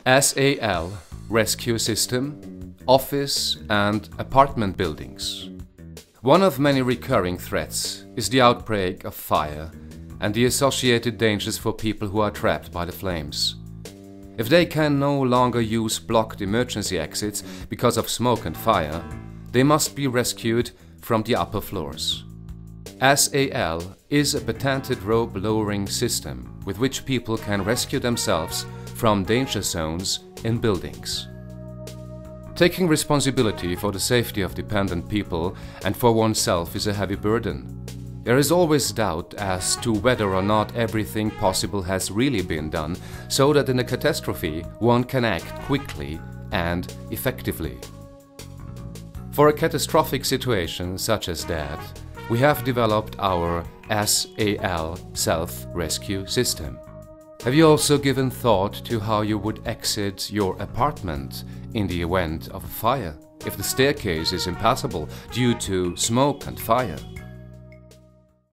SAL Rescue System, Office and Apartment Buildings. One of many recurring threats is the outbreak of fire and the associated dangers for people who are trapped by the flames. If they can no longer use blocked emergency exits because of smoke and fire, they must be rescued from the upper floors. SAL is a patented rope-lowering system with which people can rescue themselves from danger zones in buildings. Taking responsibility for the safety of dependent people and for oneself is a heavy burden. There is always doubt as to whether or not everything possible has really been done, so that in a catastrophe one can act quickly and effectively. For a catastrophic situation such as that, we have developed our SAL self-rescue system. Have you also given thought to how you would exit your apartment in the event of a fire, if the staircase is impassable due to smoke and fire?